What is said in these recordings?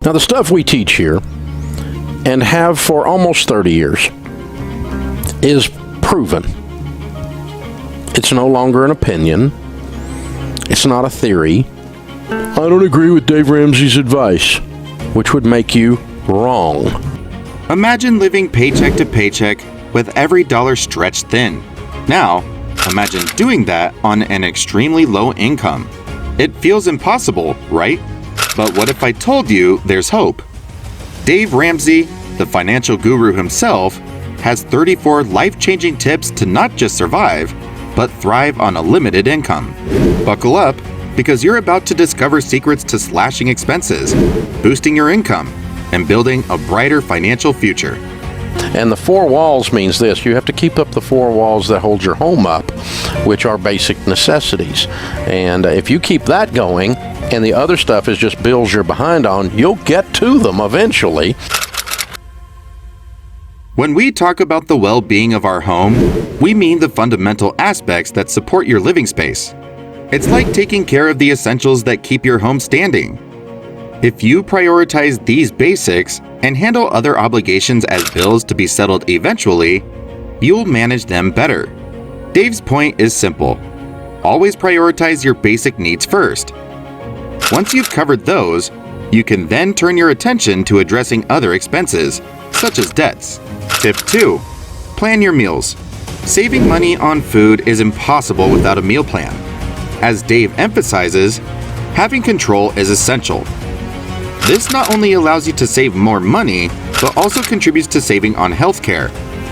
Now, the stuff we teach here, and have for almost 30 years, is proven. It's no longer an opinion. It's not a theory. I don't agree with Dave Ramsey's advice, which would make you wrong. Imagine living paycheck to paycheck with every dollar stretched thin. Now, imagine doing that on an extremely low income. It feels impossible, right? But what if I told you there's hope? Dave Ramsey, the financial guru himself, has 34 life-changing tips to not just survive, but thrive on a limited income. Buckle up, because you're about to discover secrets to slashing expenses, boosting your income, and building a brighter financial future. And the 4 walls means this: you have to keep up the 4 walls that hold your home up, which are basic necessities. And if you keep that going, and the other stuff is just bills you're behind on, you'll get to them eventually. When we talk about the well-being of our home, we mean the fundamental aspects that support your living space. It's like taking care of the essentials that keep your home standing. If you prioritize these basics and handle other obligations as bills to be settled eventually, you'll manage them better. Dave's point is simple. Always prioritize your basic needs first. Once you've covered those, you can then turn your attention to addressing other expenses, such as debts. Tip 2. Plan your meals. Saving money on food is impossible without a meal plan. As Dave emphasizes, having control is essential. This not only allows you to save more money, but also contributes to saving on healthcare,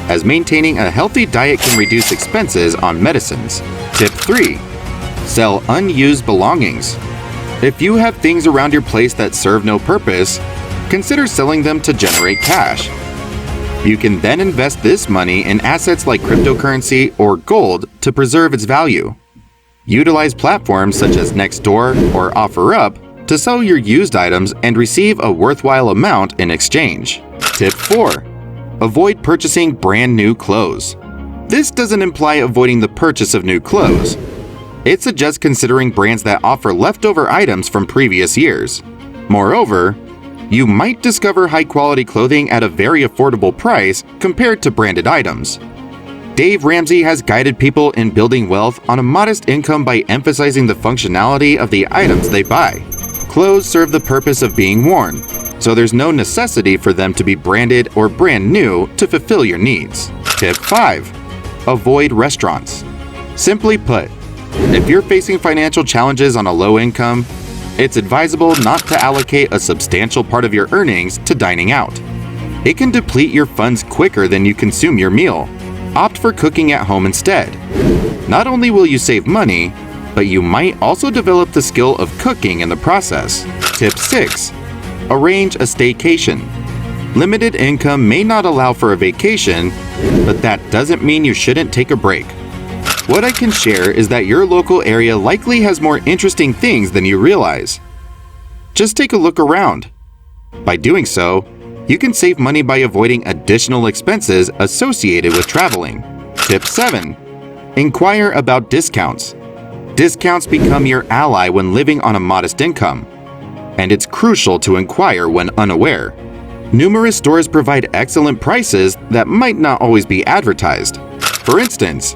as maintaining a healthy diet can reduce expenses on medicines. Tip 3. Sell unused belongings. If you have things around your place that serve no purpose, consider selling them to generate cash. You can then invest this money in assets like cryptocurrency or gold to preserve its value. Utilize platforms such as Nextdoor or OfferUp to sell your used items and receive a worthwhile amount in exchange. Tip 4. Avoid purchasing brand new clothes. This doesn't imply avoiding the purchase of new clothes. It suggests considering brands that offer leftover items from previous years. Moreover, you might discover high-quality clothing at a very affordable price compared to branded items. Dave Ramsey has guided people in building wealth on a modest income by emphasizing the functionality of the items they buy. Clothes serve the purpose of being worn, so there's no necessity for them to be branded or brand new to fulfill your needs. Tip 5. Avoid restaurants. Simply put, if you're facing financial challenges on a low income, it's advisable not to allocate a substantial part of your earnings to dining out. It can deplete your funds quicker than you consume your meal. Opt for cooking at home instead. Not only will you save money, but you might also develop the skill of cooking in the process. Tip 6. Arrange a staycation. Limited income may not allow for a vacation, but that doesn't mean you shouldn't take a break. What I can share is that your local area likely has more interesting things than you realize. Just take a look around. By doing so, you can save money by avoiding additional expenses associated with traveling. Tip 7. Inquire about discounts. Discounts become your ally when living on a modest income, and it's crucial to inquire when unaware. Numerous stores provide excellent prices that might not always be advertised. For instance,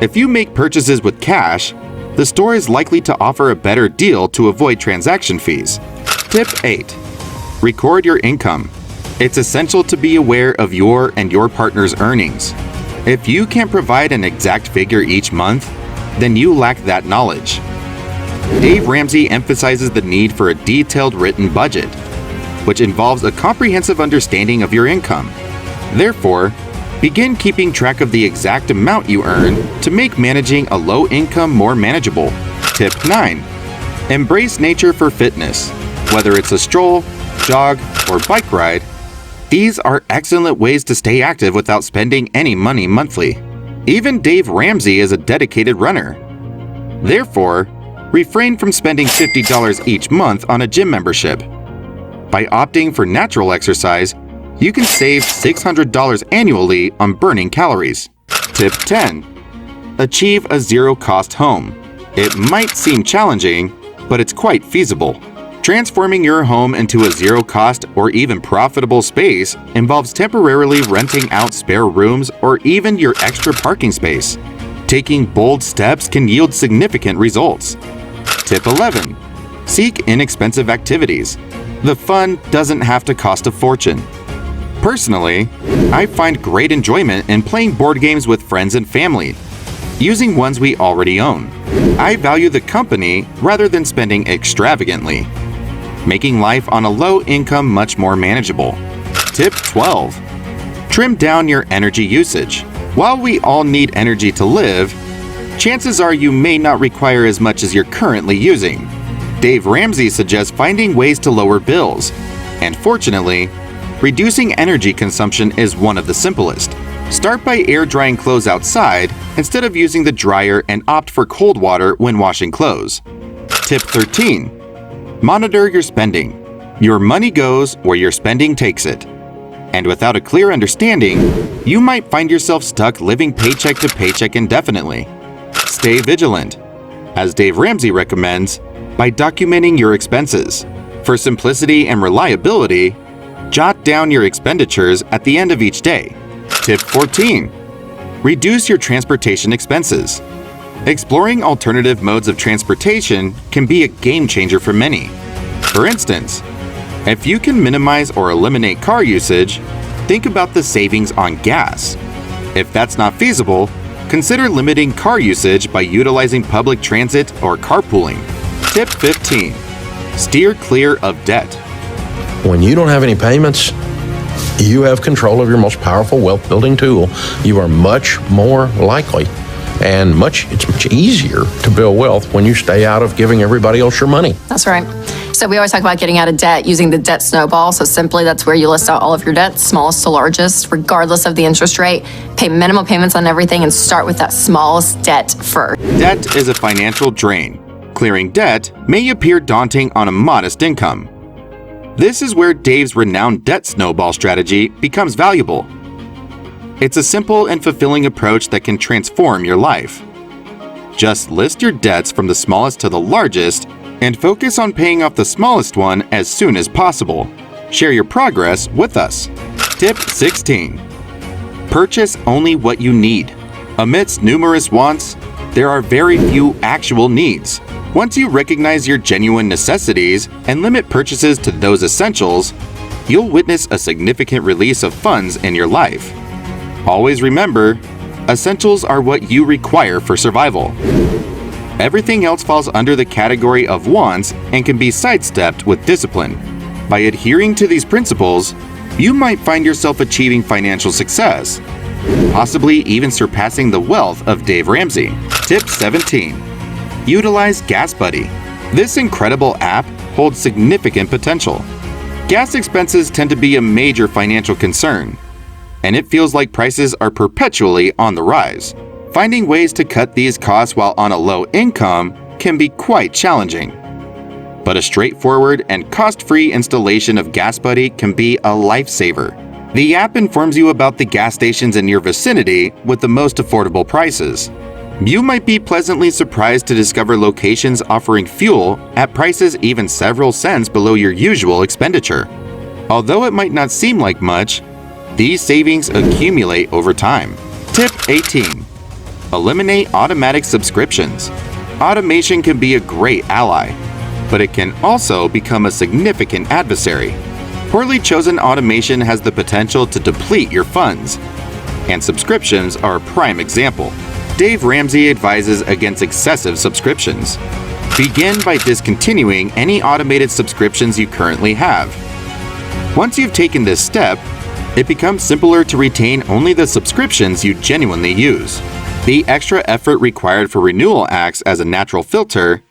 if you make purchases with cash, the store is likely to offer a better deal to avoid transaction fees. Tip 8. Record your income. It's essential to be aware of your and your partner's earnings. If you can't provide an exact figure each month, then you lack that knowledge. Dave Ramsey emphasizes the need for a detailed written budget, which involves a comprehensive understanding of your income. Therefore, begin keeping track of the exact amount you earn to make managing a low income more manageable. Tip 9. Embrace nature for fitness. Whether it's a stroll, jog, or bike ride, these are excellent ways to stay active without spending any money monthly. Even Dave Ramsey is a dedicated runner. Therefore, refrain from spending $50 each month on a gym membership. By opting for natural exercise, you can save $600 annually on burning calories. Tip 10. Achieve a zero-cost home. It might seem challenging, but it's quite feasible. Transforming your home into a zero-cost or even profitable space involves temporarily renting out spare rooms or even your extra parking space. Taking bold steps can yield significant results. Tip 11. Seek inexpensive activities. The fun doesn't have to cost a fortune. Personally, I find great enjoyment in playing board games with friends and family, using ones we already own. I value the company rather than spending extravagantly, making life on a low income much more manageable. Tip 12. Trim down your energy usage. While we all need energy to live, chances are you may not require as much as you're currently using. Dave Ramsey suggests finding ways to lower bills, and fortunately, reducing energy consumption is one of the simplest. Start by air drying clothes outside instead of using the dryer and opt for cold water when washing clothes. Tip 13. Monitor your spending. Your money goes where your spending takes it. And without a clear understanding, you might find yourself stuck living paycheck to paycheck indefinitely. Stay vigilant, as Dave Ramsey recommends, by documenting your expenses. For simplicity and reliability, jot down your expenditures at the end of each day. Tip 14. Reduce your transportation expenses. Exploring alternative modes of transportation can be a game changer for many. For instance, if you can minimize or eliminate car usage, think about the savings on gas. If that's not feasible, consider limiting car usage by utilizing public transit or carpooling. Tip 15. Steer clear of debt. When you don't have any payments, you have control of your most powerful wealth building tool. You are much more likely and it's much easier to build wealth when you stay out of giving everybody else your money. That's right. So we always talk about getting out of debt using the debt snowball. So simply, that's where you list out all of your debts, smallest to largest, regardless of the interest rate, pay minimal payments on everything, and start with that smallest debt first. Debt is a financial drain. Clearing debt may appear daunting on a modest income. This is where Dave's renowned debt snowball strategy becomes valuable. It's a simple and fulfilling approach that can transform your life. Just list your debts from the smallest to the largest and focus on paying off the smallest one as soon as possible. Share your progress with us. Tip 16. Purchase only what you need. Amidst numerous wants, there are very few actual needs. Once you recognize your genuine necessities and limit purchases to those essentials, you'll witness a significant release of funds in your life. Always remember, essentials are what you require for survival. Everything else falls under the category of wants and can be sidestepped with discipline. By adhering to these principles, you might find yourself achieving financial success, possibly even surpassing the wealth of Dave Ramsey. Tip 17. Utilize Gas Buddy. This incredible app holds significant potential. Gas expenses tend to be a major financial concern, and it feels like prices are perpetually on the rise. Finding ways to cut these costs while on a low income can be quite challenging. But a straightforward and cost-free installation of Gas Buddy can be a lifesaver. The app informs you about the gas stations in your vicinity with the most affordable prices. You might be pleasantly surprised to discover locations offering fuel at prices even several cents below your usual expenditure. Although it might not seem like much, these savings accumulate over time. Tip 18. Eliminate automatic subscriptions. Automation can be a great ally, but it can also become a significant adversary. Poorly chosen automation has the potential to deplete your funds, and subscriptions are a prime example. Dave Ramsey advises against excessive subscriptions. Begin by discontinuing any automated subscriptions you currently have. Once you've taken this step, it becomes simpler to retain only the subscriptions you genuinely use. The extra effort required for renewal acts as a natural filter,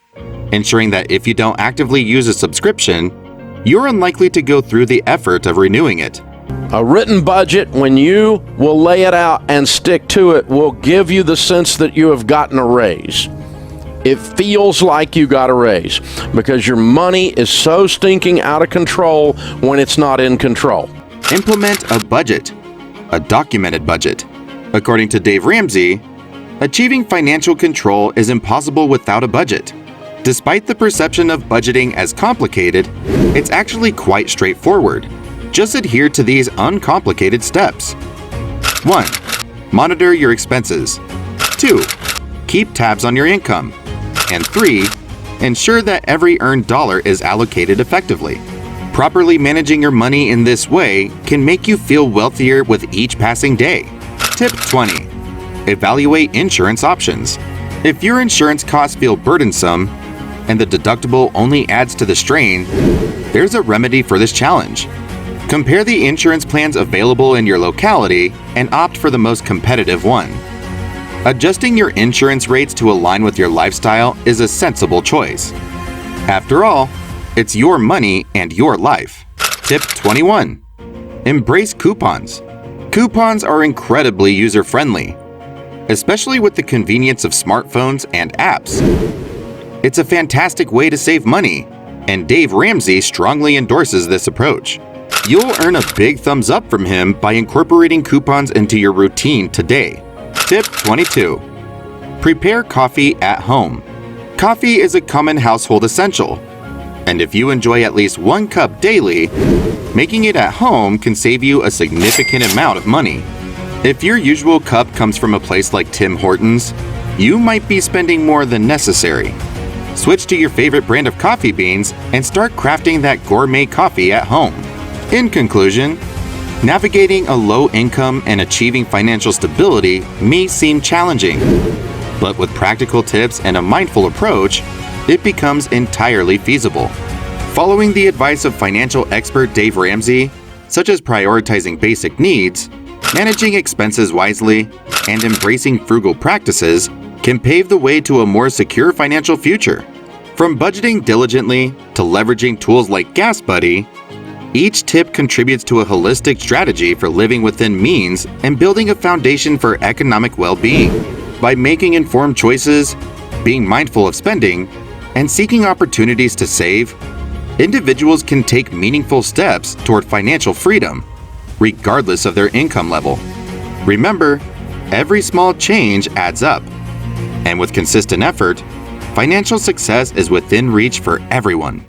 ensuring that if you don't actively use a subscription, you're unlikely to go through the effort of renewing it. A written budget, when you will lay it out and stick to it, will give you the sense that you have gotten a raise. It feels like you got a raise because your money is so stinking out of control when it's not in control. Implement a budget, a documented budget. According to Dave Ramsey, achieving financial control is impossible without a budget. Despite the perception of budgeting as complicated, it's actually quite straightforward. Just adhere to these uncomplicated steps. 1. Monitor your expenses. 2. Keep tabs on your income. And 3. Ensure that every earned dollar is allocated effectively. Properly managing your money in this way can make you feel wealthier with each passing day. Tip 20. Evaluate insurance options. If your insurance costs feel burdensome and the deductible only adds to the strain, there's a remedy for this challenge. Compare the insurance plans available in your locality and opt for the most competitive one. Adjusting your insurance rates to align with your lifestyle is a sensible choice. After all, it's your money and your life. Tip 21. Embrace coupons. Coupons are incredibly user-friendly, especially with the convenience of smartphones and apps. It's a fantastic way to save money, and Dave Ramsey strongly endorses this approach. You'll earn a big thumbs up from him by incorporating coupons into your routine today. Tip 22. Prepare coffee at home. Coffee is a common household essential, and if you enjoy at least 1 cup daily, making it at home can save you a significant amount of money. If your usual cup comes from a place like Tim Hortons, you might be spending more than necessary. Switch to your favorite brand of coffee beans and start crafting that gourmet coffee at home. In conclusion, navigating a low income and achieving financial stability may seem challenging, but with practical tips and a mindful approach, it becomes entirely feasible. Following the advice of financial expert Dave Ramsey, such as prioritizing basic needs, managing expenses wisely, and embracing frugal practices, can pave the way to a more secure financial future. From budgeting diligently to leveraging tools like Gas Buddy, each tip contributes to a holistic strategy for living within means and building a foundation for economic well-being. By making informed choices, being mindful of spending, and seeking opportunities to save, individuals can take meaningful steps toward financial freedom, regardless of their income level. Remember, every small change adds up. And with consistent effort, financial success is within reach for everyone.